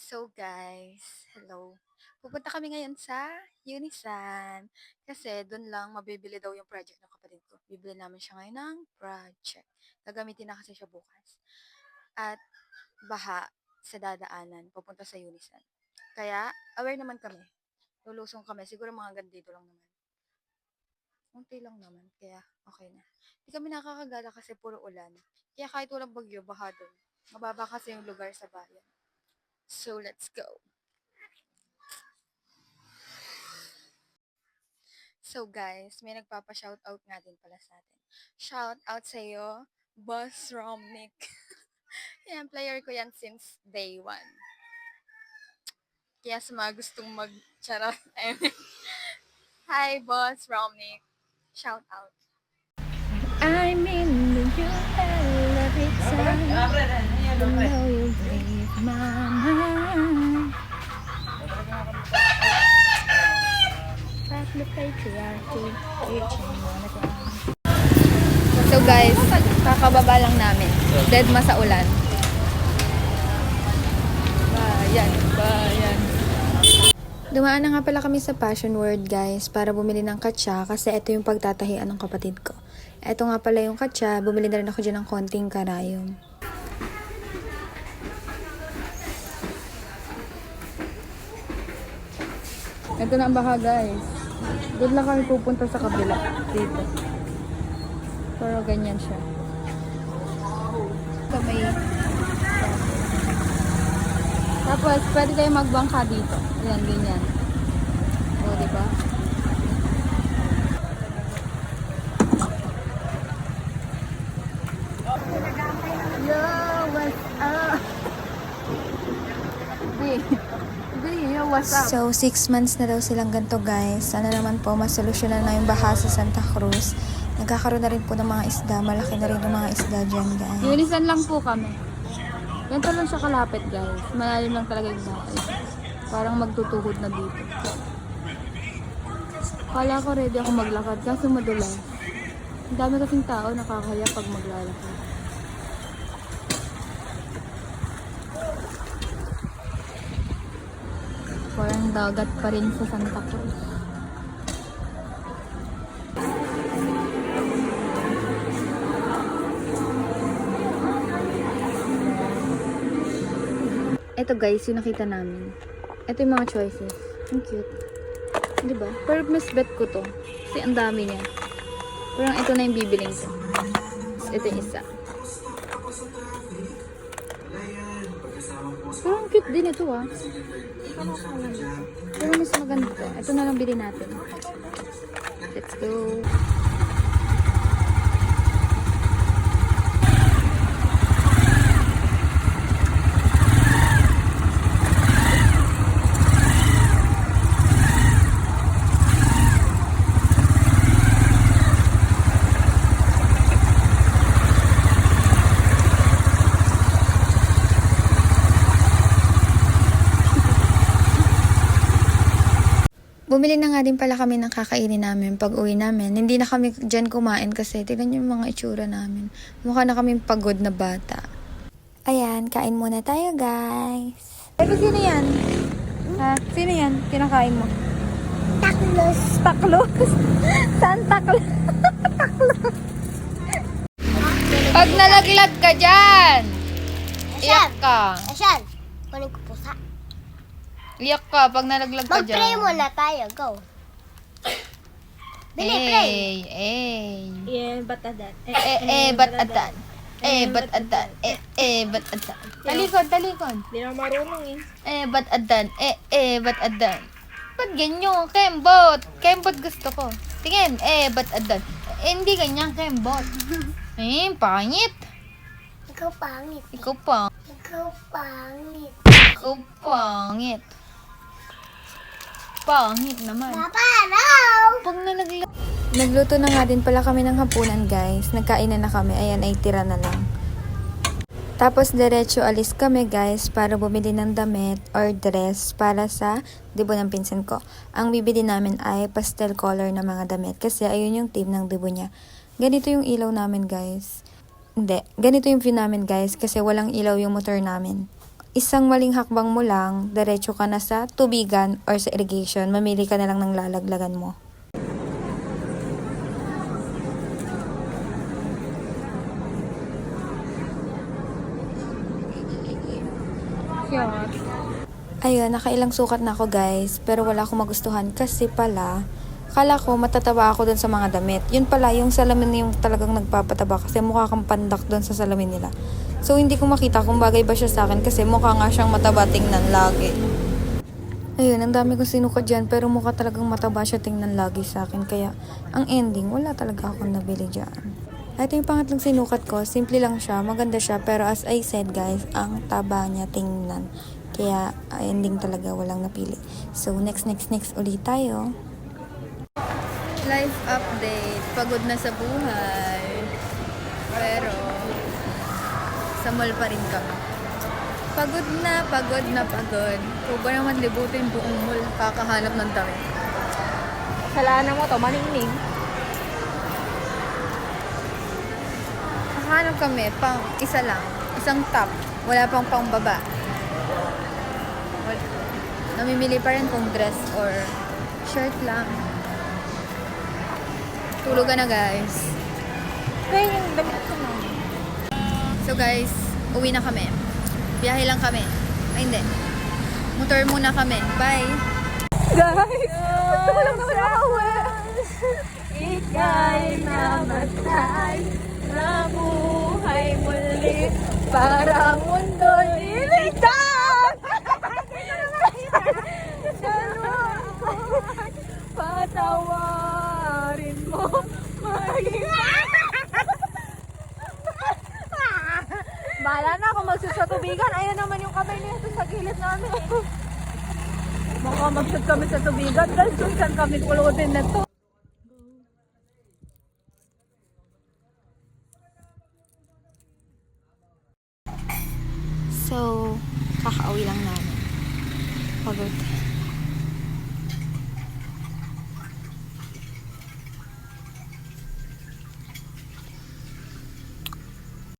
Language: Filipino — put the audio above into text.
So guys, hello. Pupunta kami ngayon sa Unisan. Kasi doon lang mabibili daw yung project ng kapatid ko. Bibili namin siya ngayon ng project. Gagamitin na kasi siya bukas. At baha sa dadaanan, papunta sa Unisan. Kaya, aware naman kami. Lulusong kami. Siguro mga ganito lang naman. Unti lang naman. Kaya, okay na. Hindi kami nakakagala kasi puro ulan. Kaya kahit walang bagyo, baha doon. Mababa kasi yung lugar sa bayan. So, let's go. So guys, may nagpapa-shoutout nga din pala sa atin. Shout out sa iyo, Boss Romnick. Yan, player ko yan since day one. Kaya sa mga gustong mag-charot. Hi, Boss Romnick. Shout out. I'm in the new elevator. You know you breathe my mind. Fuck the patriarchy. So guys, kakababa lang namin. Dead ma sa ulan. Bayan. Dumaan na nga pala kami sa Passion World guys para bumili ng katsa kasi ito yung pagtatahian ng kapatid ko. Ito nga pala yung katsa, bumili na rin ako dyan ng konting karayom. Ito na ang baha guys. Doon lang kami pupunta sa kabila dito. Pero ganyan siya. So may tapos, pwede kayo magbangka dito. Ayan, ganyan. O, diba? Yo, what's up? Yo, what's up? So, 6 months na daw silang ganito, guys. Sana naman po, masolusyonan na yung baha sa Santa Cruz. Nagkakaroon na rin po ng mga isda. Malaki na rin yung mga isda dyan, guys. Unisan lang po kami. Ganito lang siya kalapit guys. Malalim lang talaga yung bahay. Parang magtutuhod na dito. Kala ko ready ako maglakad kaso madulas. Ang dami kasing tao nakakaya pag maglalakad. Parang dagat pa rin sa Santa Cruz. Ito guys, yung nakita namin. Ito yung mga choices. Ang cute. Diba? Pero mas bet ko to. Kasi ang dami niya. Parang ito na yung bibiling ko. Ito yung isa. Pero ang cute din ito ah. Pero mas maganda to. Ito na lang bilhin natin. Let's go. Bumili na nga din pala kami ng kakainin namin pag uwi namin. Hindi na kami dyan kumain kasi tignan yung mga itsura namin. Mukha na kaming pagod na bata. Ayan, kain muna tayo guys. Pero sino yan? Ha? Sino yan? Kinakain mo? Taklos. Taklos? Saan taklos? Taklos. Pag nalaglag ka dyan, iyak ka. Asan? Kunin ko pusa. Iyak ka pag nalaglag ka dyan. Mag-pray muna tayo. Go. Bili, pray. Ba't adan? Ba't adan? Ba't adan? Talikod. Hindi na marunong Ba't adan? Ba't adan? Ba't ganyan? Kembot gusto ko. Tingin, ba't adan? Hindi ganyan, kembot. Pangit. Ikaw pangit. Ikaw pa. Ikaw pangit. Ikaw pangit. Pangit naman. Papa, no! Pag nalaglag. Nagluto na nga din pala kami ng hapunan guys. Nagkainan na kami. Ayan, ay tira na lang. Tapos diretso alis kami guys para bumili ng damit or dress para sa dibo ng pinsan ko. Ang bibili namin ay pastel color na mga damit kasi ayun yung theme ng dibo niya. Ganito yung ilaw namin guys. Hindi, ganito yung view namin guys kasi walang ilaw yung motor namin. isang maling hakbang mo lang, diretso ka na sa tubigan or sa irrigation. Mamili ka na lang ng lalaglagan mo. Ayun, nakailang sukat na ako guys, pero wala akong magustuhan kasi pala, kala ko matataba ako dun sa mga damit. Yun pala, yung salamin yung talagang nagpapataba kasi mukha kang pandak dun sa salamin nila. So, hindi ko makita kung bagay ba siya sa akin kasi mukha nga siyang mataba tingnan lagi. Ayun, ang dami kong sinukat dyan pero mukha talagang mataba siya tingnan lagi sa akin. Kaya, ang ending, wala talaga akong nabili dyan. Ito yung pangatlong sinukat ko. Simple lang siya, maganda siya. Pero as I said guys, ang taba niya tingnan. Kaya, ending talaga walang napili. So, next ulit tayo. Life update. Pagod na sa buhay. Pero, sa mall pa rin kami. Pagod na pagod. Kung ba naman libutin buong mall, kakahanap ng damit. Kasalanan mo to, maningning. Nakahanap kami, pang isa lang. Isang top. Wala pang baba. Namimili pa rin kung dress or shirt lang. Tulugan na guys. Kaya yung damit ko na. So guys, uwi na kami. Biyahe lang kami. Ay hindi. Motor muna kami. Bye! Guys! Walang naman nakauwi! Ika'y namatay na buhay muli para mundo niligtas! Patawarin mo maging... Bahala na kung magsusatubigan. Ayan naman yung kamay nito sa gilid namin. Baka mag-shoot kami sa tubigan. Guys, kung saan kami pulutin na to. So, kakauwi lang namin. Pagod.